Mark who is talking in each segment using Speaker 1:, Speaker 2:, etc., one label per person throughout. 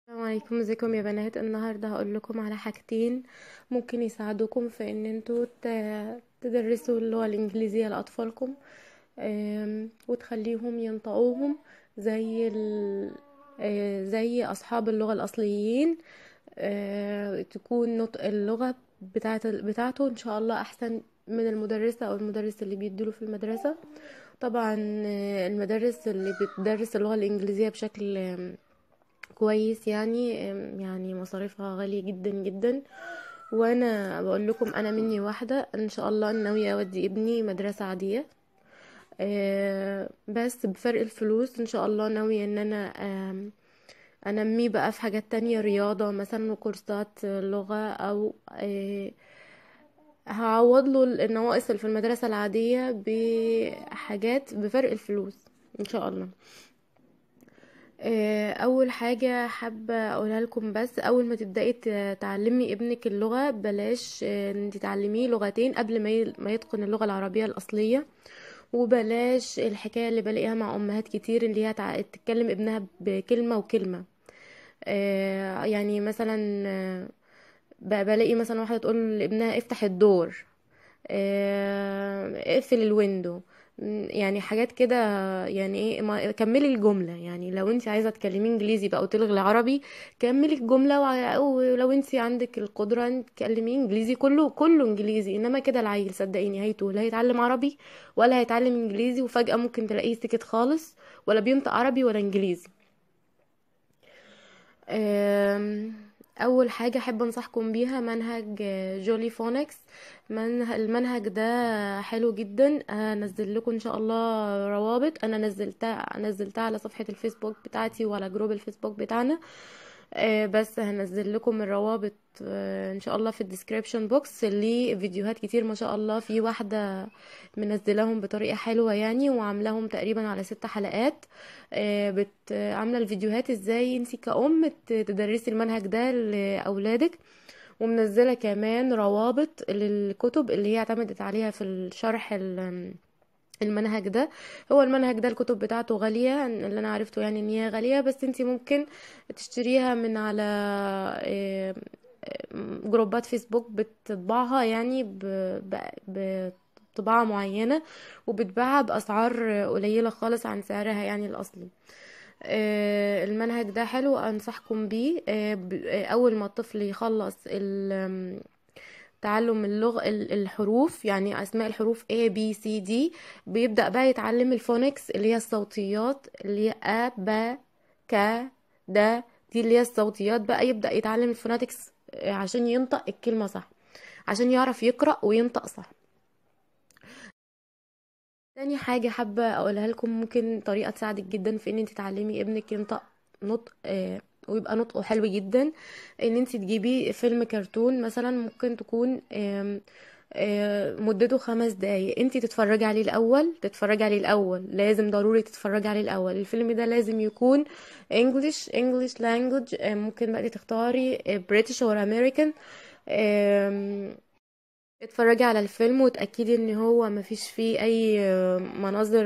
Speaker 1: السلام عليكم، ازيكم يا بنات؟ النهارده هقول لكم على حاجتين ممكن يساعدوكم في ان انتوا تدرسوا اللغة الانجليزية لاطفالكم. وتخليهم ينطقوهم زي زي اصحاب اللغة الاصليين. تكون نطق اللغة بتاعته ان شاء الله احسن من المدرسة او المدرس اللي بيديله في المدرسة. طبعا المدارس اللي بتدرس اللغة الانجليزية بشكل كويس يعني مصاريفها غالية جدا جدا. وانا بقول لكم انا مني واحدة ان شاء الله ناوية اودي ابني مدرسة عادية. بس بفرق الفلوس ان شاء الله ناوية ان انا انميه بقى في حاجات تانية، رياضة مثلا وكورسات لغة، او هعوض له النواقص اللي في المدرسة العادية بحاجات بفرق الفلوس ان شاء الله. اول حاجه حابه اقولها لكم، بس اول ما تبداي تعلمي ابنك اللغه بلاش ان انت تعلميه لغتين قبل ما يتقن اللغه العربيه الاصليه. وبلاش الحكايه اللي بلاقيها مع امهات كتير اللي هي تتكلم ابنها بكلمه وكلمه. يعني مثلا بلاقي مثلا واحده تقول لابنها افتح الدور، اقفل الويندو. يعني حاجات كده. يعني ايه، كملي الجملة. يعني لو انت عايزة تكلمي انجليزي بقى وتلغي عربي، كملي الجملة. ولو انت عندك القدرة انك تكلمي انجليزي كله كله انجليزي، انما كده العيل صدقيني هيتوه، لا هيتعلم عربي ولا هيتعلم انجليزي، وفجأة ممكن تلاقيه سكت خالص ولا بينطق عربي ولا انجليزي. أم، اول حاجه احب انصحكم بيها منهج جولي فونكس. المنهج ده حلو جدا، هنزل لكم ان شاء الله روابط. انا نزلتها على صفحه الفيسبوك بتاعتي وعلى جروب الفيسبوك بتاعنا. بس هنزل لكم الروابط ان شاء الله في الديسكريبشن بوكس، اللي فيديوهات كتير ما شاء الله. في واحده منزلاهم بطريقه حلوه يعني، وعاملاهم تقريبا على 6 حلقات. عامله الفيديوهات ازاي انتي كأم تدرسي المنهج ده لاولادك. ومنزله كمان روابط للكتب اللي هي اعتمدت عليها في الشرح المنهج ده. هو المنهج ده الكتب بتاعته غالية، اللي انا عرفته يعني ان هي غالية، بس انتي ممكن تشتريها من على آه، جروبات فيسبوك بتطبعها يعني بطباعة معينة، وبتباعها بأسعار قليلة خالص عن سعرها يعني الأصلي. المنهج ده حلو، أنصحكم بيه. أول ما الطفل يخلص تعلم اللغة الحروف، يعني أسماء الحروف A B C D، بيبدأ بقى يتعلم الفونكس اللي هي الصوتيات، اللي هي أ ب ك د. دي اللي هي الصوتيات بقى، يبدأ يتعلم الفوناتكس عشان ينطق الكلمة صح، عشان يعرف يقرأ وينطق صح. تاني حاجة حابة أقولها لكم، ممكن طريقة تساعدك جدا في ان انت تعلمي ابنك ينطق نطق ويبقى نطقه حلو جدا. ان انت تجيبي فيلم كرتون مثلا، ممكن تكون مدته 5 دقايق. انت تتفرجي عليه الاول، لازم ضروري تتفرجي عليه الاول. الفيلم ده لازم يكون English language. ممكن بقى تختاري British or American. اتفرجي على الفيلم وتأكدي ان هو مفيش فيه اي مناظر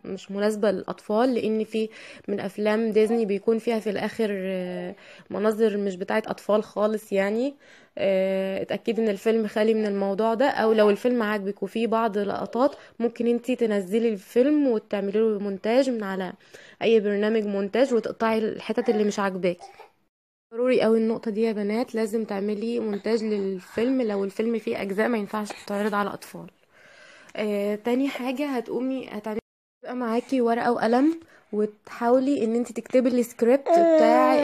Speaker 1: مش مناسبة للأطفال، لان في من افلام ديزني بيكون فيها في الاخر مناظر مش بتاعت اطفال خالص يعني. اتأكدي ان الفيلم خالي من الموضوع ده. او لو الفيلم عاجبك وفيه بعض لقطات، ممكن انتي تنزلي الفيلم وتعملي له مونتاج من على اي برنامج مونتاج، وتقطعي الحتت اللي مش عاجباكي. ضروري قوي النقطة دي يا بنات، لازم تعملي مونتاج للفيلم لو الفيلم فيه أجزاء ما ينفعش تتعرض على أطفال. تاني حاجة هتعملي بقى معاكي ورقة وقلم، وتحاولي ان انت تكتبي السكريبت بتاع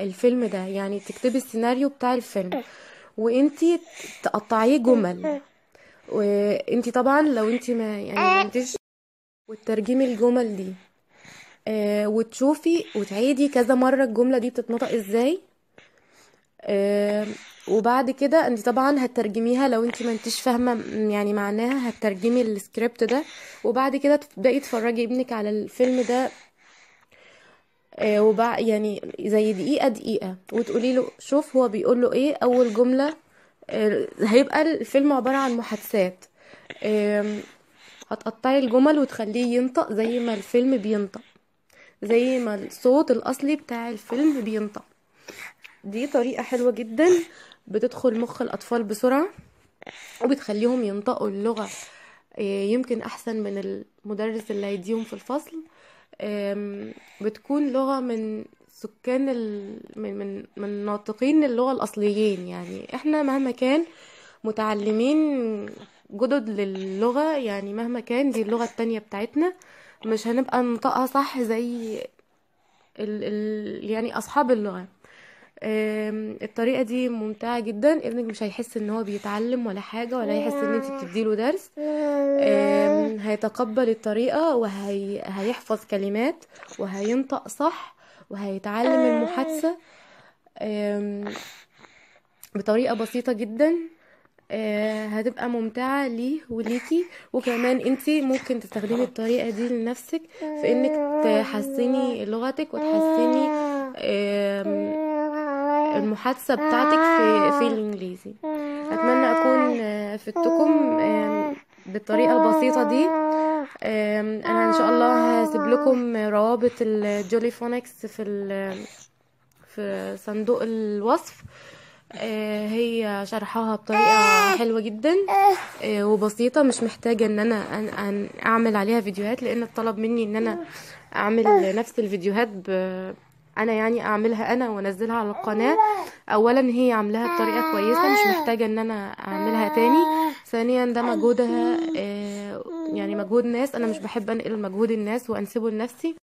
Speaker 1: الفيلم ده، يعني تكتبي السيناريو بتاع الفيلم وانت تقطعيه جمل. وانت طبعا لو انت ما انتش وتترجمي الجمل دي، وتشوفي وتعيدي كذا مرة الجملة دي بتتنطق ازاي. آه، وبعد كده انت طبعا هتترجميها لو انت ما انتش فاهمه يعني معناها، هتترجمي السكريبت ده. وبعد كده تبداي تفرجي ابنك على الفيلم ده، يعني زي دقيقه دقيقه، وتقولي له شوف هو بيقول له ايه اول جمله. هيبقى الفيلم عباره عن محادثات. آم، هتقطعي الجمل وتخليه ينطق زي ما الفيلم بينطق. زي ما الصوت الاصلي بتاع الفيلم بينطق. دي طريقة حلوة جدا بتدخل مخ الاطفال بسرعة، وبتخليهم ينطقوا اللغة يمكن احسن من المدرس اللي هيديهم في الفصل. بتكون لغة من سكان من ناطقين اللغة الأصليين. يعني احنا مهما كان متعلمين جدد للغة، يعني مهما كان دي اللغة التانية بتاعتنا، مش هنبقى ننطقها صح زي يعني أصحاب اللغة. الطريقة دي ممتعة جدا، ابنك مش هيحس ان هو بيتعلم ولا حاجة، ولا هيحس ان انت بتديله درس. هيتقبل الطريقة وهيحفظ كلمات وهينطق صح، وهيتعلم المحادثة بطريقة بسيطة جدا. هتبقى ممتعة ليه وليكي. وكمان انتي ممكن تستخدمي الطريقة دي لنفسك في انك تحسني لغتك وتحسني المحادثة بتاعتك في الانجليزي. اتمنى اكون فدتكم بالطريقة البسيطة دي. انا ان شاء الله هسيب لكم روابط الجولي فونكس في صندوق الوصف. هي شرحها بطريقة حلوة جدا وبسيطة، مش محتاجة ان انا اعمل عليها فيديوهات، لان الطلب مني ان انا اعمل نفس الفيديوهات انا يعني اعملها انا وانزلها على القناة. اولا هي عاملاها بطريقة كويسة، مش محتاجة ان انا اعملها تاني. ثانيا ده مجهودها يعني مجهود ناس، انا مش بحب انقل مجهود الناس وانسبه لنفسي.